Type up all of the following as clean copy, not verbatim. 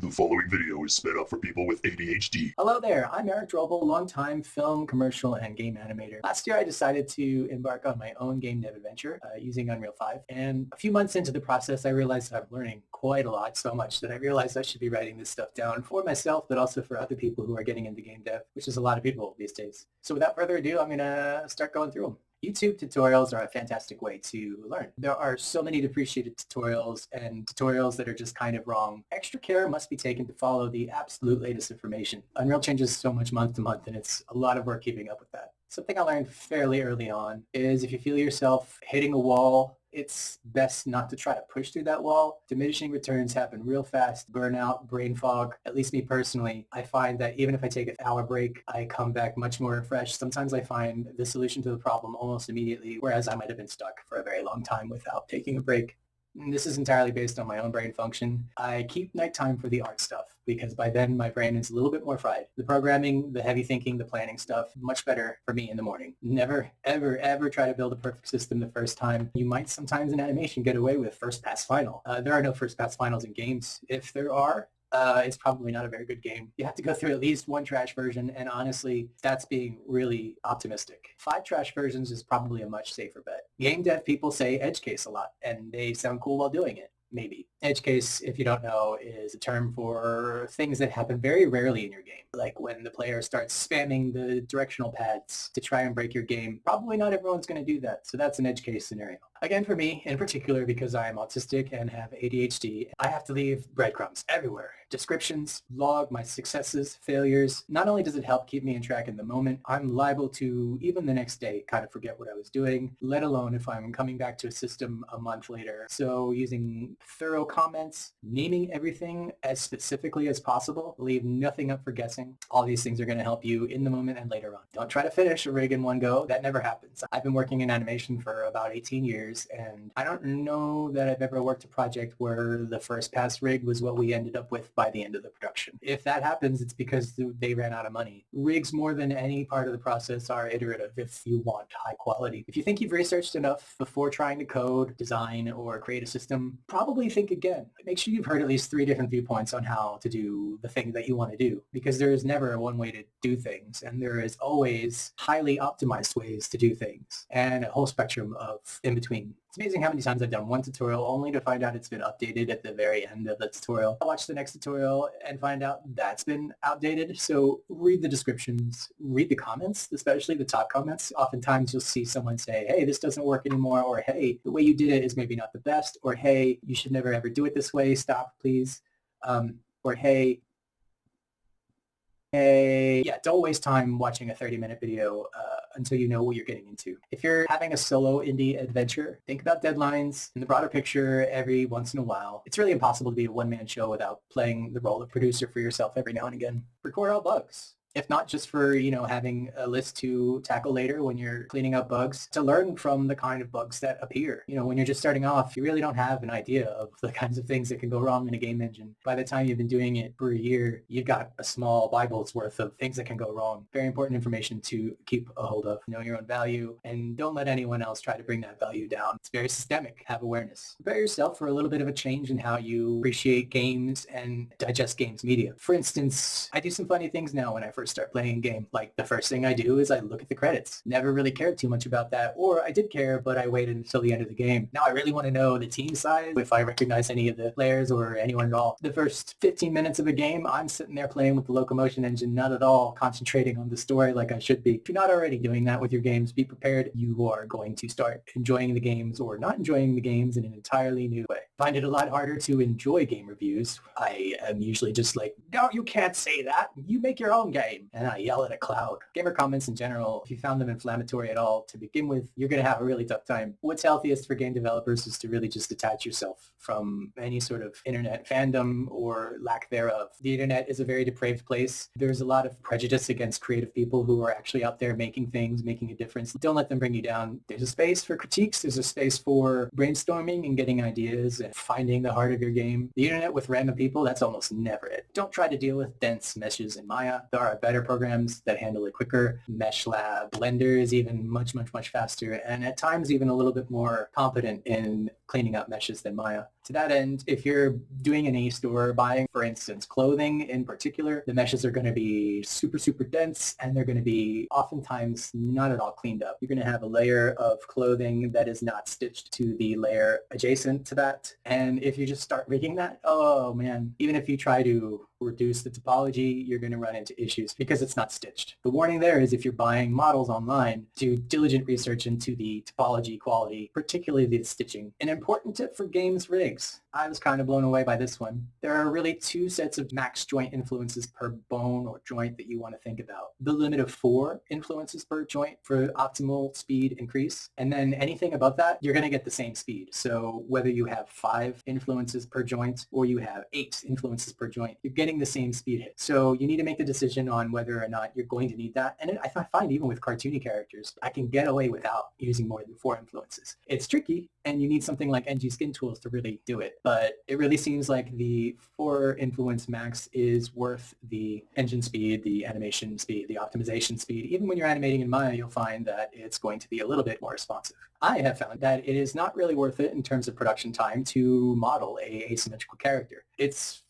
The following video is sped up for people with ADHD. Hello there, I'm Eric Drobel, longtime film, commercial, and game animator. Last year I decided to embark on my own game dev adventure using Unreal 5. And a few months into the process, I realized that I'm learning quite a lot, so much that I realized I should be writing this stuff down for myself, but also for other people who are getting into game dev, which is a lot of people these days. So without further ado, I'm going to start going through them. YouTube tutorials are a fantastic way to learn. There are so many depreciated tutorials and tutorials that are just kind of wrong. Extra care must be taken to follow the absolute latest information. Unreal changes so much month to month, and it's a lot of work keeping up with that. Something I learned fairly early on is if you feel yourself hitting a wall, it's best not to try to push through that wall. Diminishing returns happen real fast. Burnout, brain fog. At least me personally, I find that even if I take an hour break, I come back much more refreshed. Sometimes I find the solution to the problem almost immediately, whereas I might have been stuck for a very long time without taking a break. And this is entirely based on my own brain function. I keep nighttime for the art stuff because by then my brain is a little bit more fried. The programming, the heavy thinking, the planning stuff, much better for me in the morning. Never, ever, ever try to build a perfect system the first time. You might sometimes in animation get away with first pass final. There are no first pass finals in games. If there are, it's probably not a very good game. You have to go through at least one trash version, and honestly, that's being really optimistic. 5 trash versions is probably a much safer bet. Game dev people say edge case a lot, and they sound cool while doing it. Maybe. Edge case, if you don't know, is a term for things that happen very rarely in your game. Like when the player starts spamming the directional pads to try and break your game. Probably not everyone's going to do that, so that's an edge case scenario. Again, for me, in particular, because I am autistic and have ADHD, I have to leave breadcrumbs everywhere. Descriptions, log my successes, failures. Not only does it help keep me in track in the moment, I'm liable to, even the next day, kind of forget what I was doing, let alone if I'm coming back to a system a month later. So using thorough comments, naming everything as specifically as possible, leave nothing up for guessing. All these things are going to help you in the moment and later on. Don't try to finish a rig in one go. That never happens. I've been working in animation for about 18 years. And I don't know that I've ever worked a project where the first pass rig was what we ended up with by the end of the production. If that happens, it's because they ran out of money. Rigs, more than any part of the process, are iterative if you want high quality. If you think you've researched enough before trying to code, design, or create a system, probably think again. Make sure you've heard at least 3 different viewpoints on how to do the thing that you want to do, because there is never a one way to do things, and there is always highly optimized ways to do things, and a whole spectrum of in between. It's amazing how many times I've done one tutorial only to find out it's been updated at the very end of the tutorial. I watch the next tutorial and find out that's been outdated. So read the descriptions, read the comments, especially the top comments. Oftentimes you'll see someone say, hey, this doesn't work anymore, or hey, the way you did it is maybe not the best, or hey, you should never ever do it this way, stop please, or hey, yeah, don't waste time watching a 30-minute video until you know what you're getting into. If you're having a solo indie adventure, think about deadlines in the broader picture every once in a while. It's really impossible to be a one-man show without playing the role of producer for yourself every now and again. Record all bugs. If not just for, having a list to tackle later when you're cleaning up bugs, to learn from the kind of bugs that appear. When you're just starting off, you really don't have an idea of the kinds of things that can go wrong in a game engine. By the time you've been doing it for a year, you've got a small Bible's worth of things that can go wrong. Very important information to keep a hold of. Know your own value, and don't let anyone else try to bring that value down. It's very systemic. Have awareness. Prepare yourself for a little bit of a change in how you appreciate games and digest games media. For instance, I do some funny things now when I first start playing a game. Like the first thing I do is I look at the credits. Never really cared too much about that, or I did care, but I waited until the end of the game. Now I really want to know the team size, if I recognize any of the players or anyone at all. The first 15 minutes of a game, I'm sitting there playing with the locomotion engine, not at all concentrating on the story like I should be. If you're not already doing that with your games, be prepared. You are going to start enjoying the games or not enjoying the games in an entirely new way. Find it a lot harder to enjoy game reviews. I am usually just like, no, you can't say that. You make your own game. And I yell at a cloud. Gamer comments in general, if you found them inflammatory at all to begin with, you're going to have a really tough time. What's healthiest for game developers is to really just detach yourself from any sort of internet fandom or lack thereof. The internet is a very depraved place. There's a lot of prejudice against creative people who are actually out there making things, making a difference. Don't let them bring you down. There's a space for critiques. There's a space for brainstorming and getting ideas and finding the heart of your game. The internet with random people, that's almost never it. Don't try to deal with dense meshes in Maya. There are better programs that handle it quicker. MeshLab, Blender is even much, much, much faster, and at times even a little bit more competent in cleaning up meshes than Maya. To that end, if you're doing an e-store buying, for instance, clothing in particular, the meshes are going to be super, super dense, and they're going to be oftentimes not at all cleaned up. You're going to have a layer of clothing that is not stitched to the layer adjacent to that. And if you just start rigging that, oh man, even if you try to reduce the topology, you're going to run into issues because it's not stitched. The warning there is if you're buying models online, do diligent research into the topology quality, particularly the stitching. An important tip for games rigs. I was kind of blown away by this one. There are really two sets of max joint influences per bone or joint that you want to think about. The limit of 4 influences per joint for optimal speed increase. And then anything above that, you're going to get the same speed. So whether you have 5 influences per joint or you have 8 influences per joint, you're getting the same speed hit. So you need to make the decision on whether or not you're going to need that. And I find even with cartoony characters, I can get away without using more than 4 influences. It's tricky, and you need something like NG Skin Tools to really do it. But it really seems like the 4 influence max is worth the engine speed, the animation speed, the optimization speed. Even when you're animating in Maya, you'll find that it's going to be a little bit more responsive. I have found that it is not really worth it in terms of production time to model a asymmetrical character. It's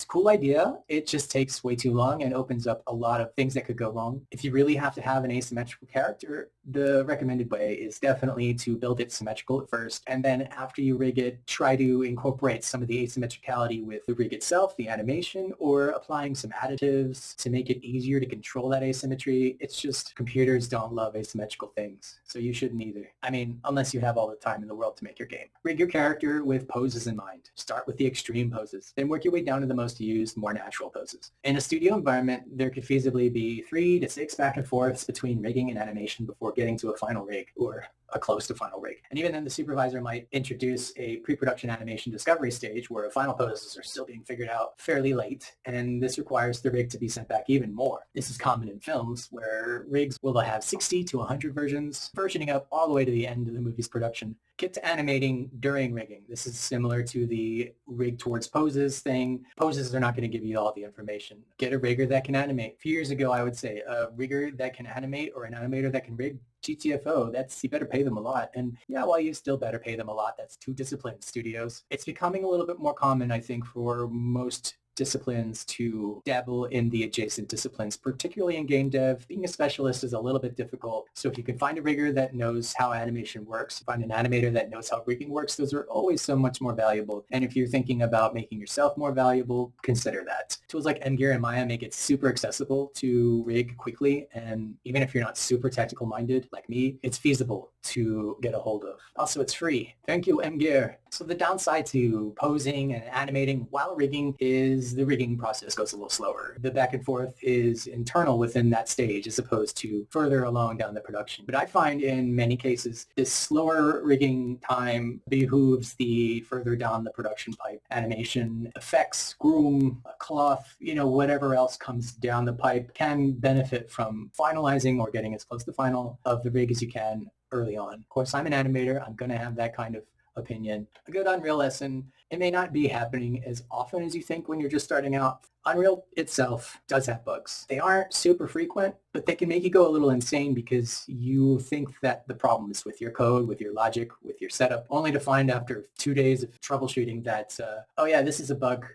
a cool idea. It just takes way too long and opens up a lot of things that could go wrong. If you really have to have an asymmetrical character, the recommended way is definitely to build it symmetrical at first, and then after you rig it, try to incorporate some of the asymmetricality with the rig itself, the animation, or applying some additives to make it easier to control that asymmetry. It's just computers don't love asymmetrical things, so you shouldn't either. I mean, unless you have all the time in the world to make your game. Rig your character with poses in mind. Start with the extreme poses, then work your way down to the most used, more natural poses. In a studio environment, there could feasibly be 3 to 6 back and forths between rigging and animation before getting to a final rig or a close to final rig. And even then, the supervisor might introduce a pre-production animation discovery stage where final poses are still being figured out fairly late, and this requires the rig to be sent back even more. This is common in films where rigs will have 60 to 100 versions, versioning up all the way to the end of the movie's production. Get to animating during rigging. This is similar to the rig towards poses thing. Poses are not going to give you all the information. Get a rigger that can animate. A few years ago, I would say a rigger that can animate or an animator that can rig, GTFO, you better pay them a lot. And yeah, while you still better pay them a lot, that's 2 disciplined studios. It's becoming a little bit more common, I think, for most disciplines to dabble in the adjacent disciplines, particularly in game dev. Being a specialist is a little bit difficult. So if you can find a rigger that knows how animation works, find an animator that knows how rigging works, those are always so much more valuable. And if you're thinking about making yourself more valuable, consider that. Tools like MGear and Maya make it super accessible to rig quickly. And even if you're not super technical minded like me, it's feasible to get a hold of. Also, it's free. Thank you, MGear. So the downside to posing and animating while rigging is the rigging process goes a little slower. The back and forth is internal within that stage as opposed to further along down the production. But I find in many cases this slower rigging time behooves the further down the production pipe. Animation, effects, groom, cloth, whatever else comes down the pipe can benefit from finalizing or getting as close to final of the rig as you can early on. Of course, I'm an animator. I'm going to have that kind of opinion. A good Unreal lesson, it may not be happening as often as you think when you're just starting out. Unreal itself does have bugs. They aren't super frequent, but they can make you go a little insane because you think that the problem is with your code, with your logic, with your setup, only to find after 2 days of troubleshooting that, oh yeah, this is a bug.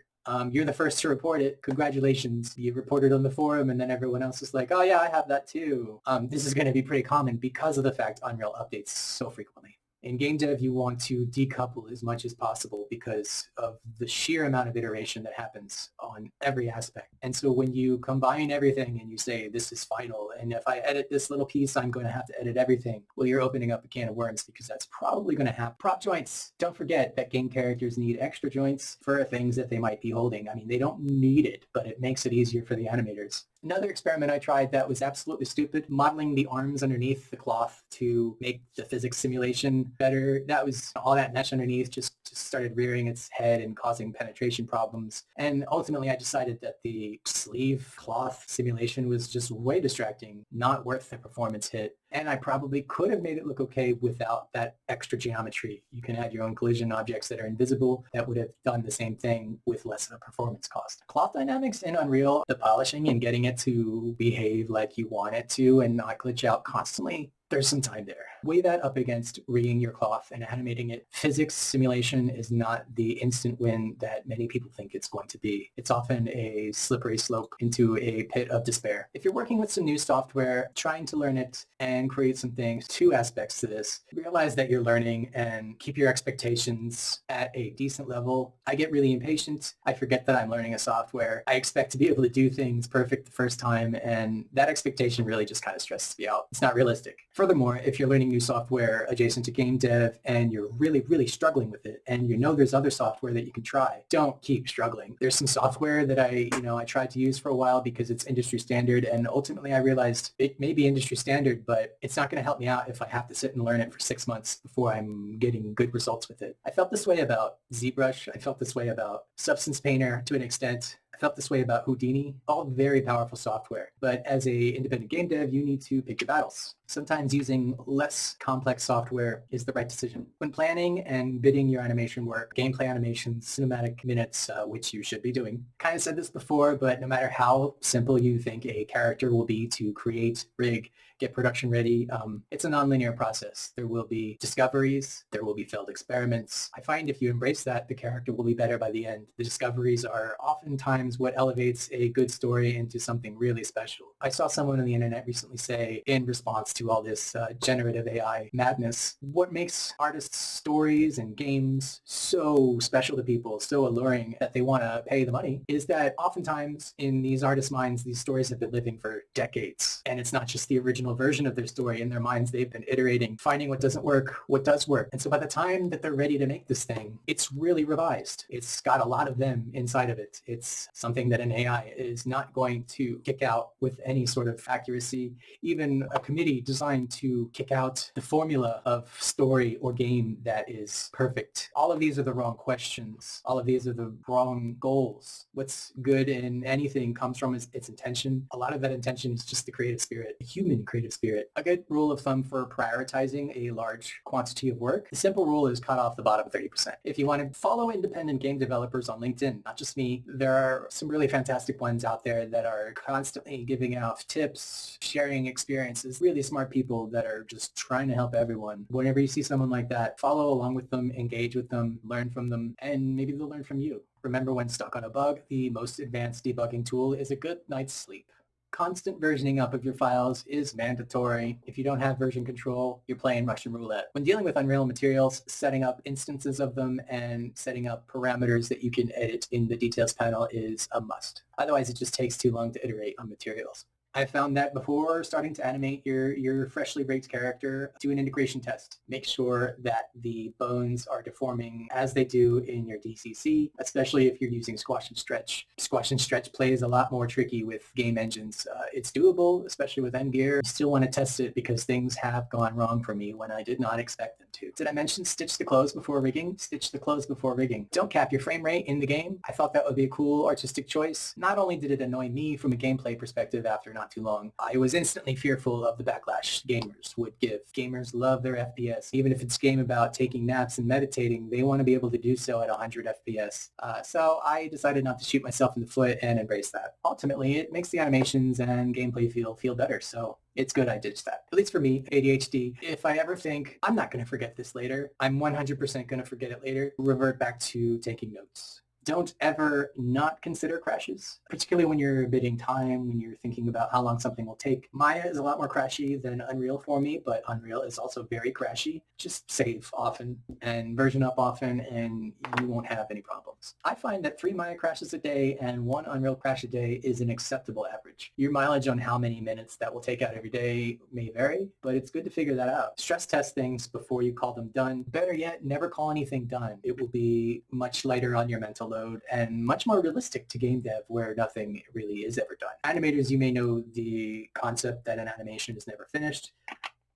You're the first to report it. Congratulations. You reported on the forum, and then everyone else is like, oh yeah, I have that too. This is going to be pretty common because of the fact Unreal updates so frequently. In game dev, you want to decouple as much as possible because of the sheer amount of iteration that happens on every aspect. And so when you combine everything and you say, this is final, and if I edit this little piece, I'm going to have to edit everything, well, you're opening up a can of worms because that's probably going to happen. Prop joints. Don't forget that game characters need extra joints for things that they might be holding. I mean, they don't need it, but it makes it easier for the animators. Another experiment I tried that was absolutely stupid, modeling the arms underneath the cloth to make the physics simulation better. That was all that mesh underneath just started rearing its head and causing penetration problems. And ultimately, I decided that the sleeve cloth simulation was just way distracting, not worth the performance hit. And I probably could have made it look okay without that extra geometry. You can add your own collision objects that are invisible that would have done the same thing with less of a performance cost. Cloth dynamics in Unreal, the polishing and getting it to behave like you want it to and not glitch out constantly, there's some time there. Weigh that up against rigging your cloth and animating it. Physics simulation is not the instant win that many people think it's going to be. It's often a slippery slope into a pit of despair. If you're working with some new software, trying to learn it and create some things, two aspects to this. Realize that you're learning and keep your expectations at a decent level. I get really impatient. I forget that I'm learning a software. I expect to be able to do things perfect the first time, and that expectation really just kind of stresses me out. It's not realistic. Furthermore, if you're learning new software adjacent to game dev and you're really, really struggling with it and you know there's other software that you can try, don't keep struggling. There's some software that I tried to use for a while because it's industry standard, and ultimately I realized it may be industry standard, but it's not going to help me out if I have to sit and learn it for 6 months before I'm getting good results with it. I felt this way about ZBrush. I felt this way about Substance Painter to an extent. I felt this way about Houdini, all very powerful software. But as a independent game dev, you need to pick your battles. Sometimes using less complex software is the right decision. When planning and bidding your animation work, gameplay animations, cinematic minutes, which you should be doing. Kind of said this before, but no matter how simple you think a character will be to create, rig, get production ready, it's a nonlinear process. There will be discoveries, there will be failed experiments. I find if you embrace that, the character will be better by the end. The discoveries are oftentimes what elevates a good story into something really special. I saw someone on the internet recently say, in response to all this generative AI madness, what makes artists' stories and games so special to people, so alluring that they want to pay the money, is that oftentimes in these artists' minds, these stories have been living for decades. And it's not just the original version of their story. In their minds, they've been iterating, finding what doesn't work, what does work. And so by the time that they're ready to make this thing, it's really revised. It's got a lot of them inside of it. It's something that an AI is not going to kick out with any sort of accuracy. Even a committee designed to kick out the formula of story or game that is perfect. All of these are the wrong questions. All of these are the wrong goals. What's good in anything comes from its intention. A lot of that intention is just the creative spirit, the human creative spirit. A good rule of thumb for prioritizing a large quantity of work, the simple rule is cut off the bottom 30%. If you want to follow independent game developers on LinkedIn, not just me, there are some really fantastic ones out there that are constantly giving out tips, sharing experiences, really smart people that are just trying to help everyone. Whenever you see someone like that, follow along with them, engage with them, learn from them, and maybe they'll learn from you. Remember, when stuck on a bug, the most advanced debugging tool is a good night's sleep. Constant versioning up of your files is mandatory. If you don't have version control, you're playing Russian roulette. When dealing with Unreal materials, setting up instances of them and setting up parameters that you can edit in the details panel is a must. Otherwise, it just takes too long to iterate on materials. I found that before starting to animate your freshly rigged character, do an integration test. Make sure that the bones are deforming as they do in your DCC, especially if you're using Squash and Stretch. Squash and Stretch plays a lot more tricky with game engines. It's doable, especially with Endgear. You still want to test it because things have gone wrong for me when I did not expect them to. Did I mention stitch the clothes before rigging? Stitch the clothes before rigging. Don't cap your frame rate in the game. I thought that would be a cool artistic choice. Not only did it annoy me from a gameplay perspective after not too long, I was instantly fearful of the backlash gamers would give. Gamers love their FPS. Even if it's a game about taking naps and meditating, they want to be able to do so at 100 FPS. So I decided not to shoot myself in the foot and embrace that. Ultimately, it makes the animations and gameplay feel better, so it's good I ditched that. At least for me, ADHD, if I ever think, I'm not going to forget this later, I'm 100% going to forget it later, revert back to taking notes. Don't ever not consider crashes, particularly when you're bidding time, when you're thinking about how long something will take. Maya is a lot more crashy than Unreal for me, but Unreal is also very crashy. Just save often and version up often, and you won't have any problems. I find that 3 Maya crashes a day and 1 Unreal crash a day is an acceptable average. Your mileage on how many minutes that will take out every day may vary, but it's good to figure that out. Stress test things before you call them done. Better yet, never call anything done. It will be much lighter on your mental load and much more realistic to game dev where nothing really is ever done. Animators, you may know the concept that an animation is never finished.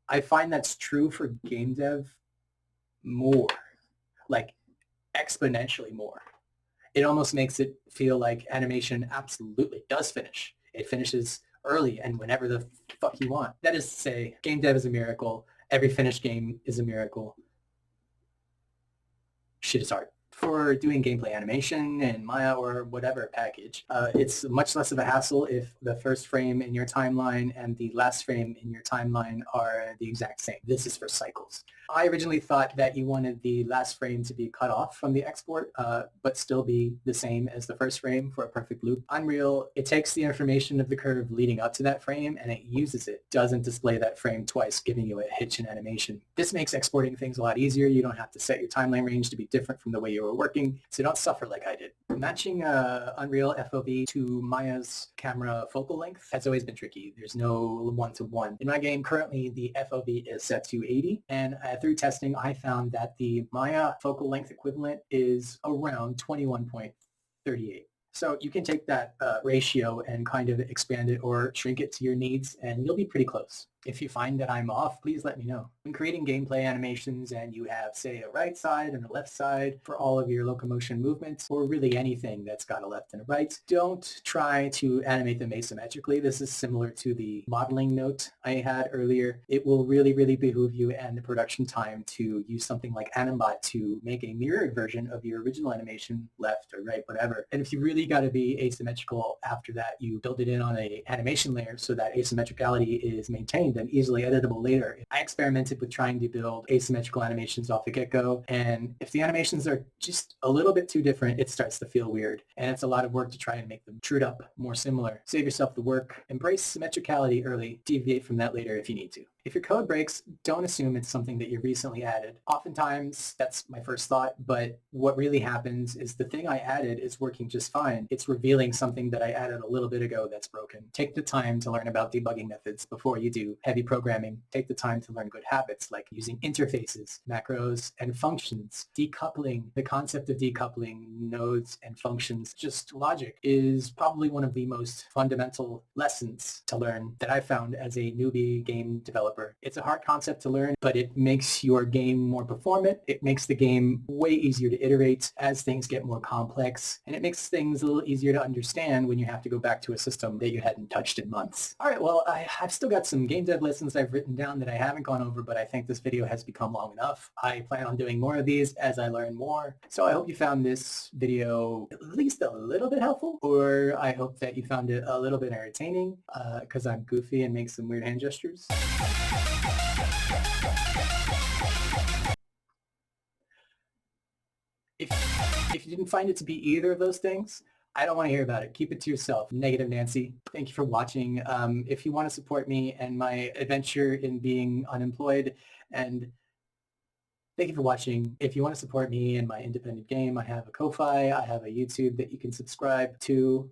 I find that's true for game dev more, like exponentially more. It almost makes it feel like animation absolutely does finish. It finishes early and whenever the fuck you want. That is to say, game dev is a miracle. Every finished game is a miracle. Shit is hard. For doing gameplay animation in Maya or whatever package, it's much less of a hassle if the first frame in your timeline and the last frame in your timeline are the exact same. This is for cycles. I originally thought that you wanted the last frame to be cut off from the export, but still be the same as the first frame for a perfect loop. Unreal, it takes the information of the curve leading up to that frame and it uses it. Doesn't display that frame twice, giving you a hitch in animation. This makes exporting things a lot easier. You don't have to set your timeline range to be different from the way you were working, so don't suffer like I did. Matching Unreal FOV to Maya's camera focal length has always been tricky. There's no one-to-one. In my game, currently the FOV is set to 80, and through testing, I found that the Maya focal length equivalent is around 21.38. So you can take that ratio and kind of expand it or shrink it to your needs, and you'll be pretty close. If you find that I'm off, please let me know. When creating gameplay animations and you have, say, a right side and a left side for all of your locomotion movements, or really anything that's got a left and a right, don't try to animate them asymmetrically. This is similar to the modeling note I had earlier. It will really, really behoove you and the production time to use something like Animbot to make a mirrored version of your original animation, left or right, whatever. And if you really got to be asymmetrical after that, you build it in on a animation layer so that asymmetricality is maintained and easily editable later. I experimented with trying to build asymmetrical animations off the get-go, and if the animations are just a little bit too different, it starts to feel weird, and it's a lot of work to try and make them trued up more similar. Save yourself the work, embrace symmetricality early, deviate from that later if you need to. If your code breaks, don't assume it's something that you recently added. Oftentimes, that's my first thought, but what really happens is the thing I added is working just fine. It's revealing something that I added a little bit ago that's broken. Take the time to learn about debugging methods before you do heavy programming. Take the time to learn good habits like using interfaces, macros, and functions. Decoupling, the concept of decoupling nodes and functions, just logic, is probably one of the most fundamental lessons to learn that I found as a newbie game developer. It's a hard concept to learn, but it makes your game more performant. It makes the game way easier to iterate as things get more complex, and it makes things a little easier to understand when you have to go back to a system that you hadn't touched in months. All right, well, I've still got some game dev lessons I've written down that I haven't gone over, but I think this video has become long enough. I plan on doing more of these as I learn more. So I hope you found this video at least a little bit helpful, or I hope that you found it a little bit entertaining because I'm goofy and make some weird hand gestures. If you didn't find it to be either of those things, I don't want to hear about it. Keep it to yourself. Negative Nancy. Thank you for watching. If you want to support me and my adventure in being unemployed, and thank you for watching. If you want to support me and my independent game, I have a Ko-Fi, I have a YouTube that you can subscribe to.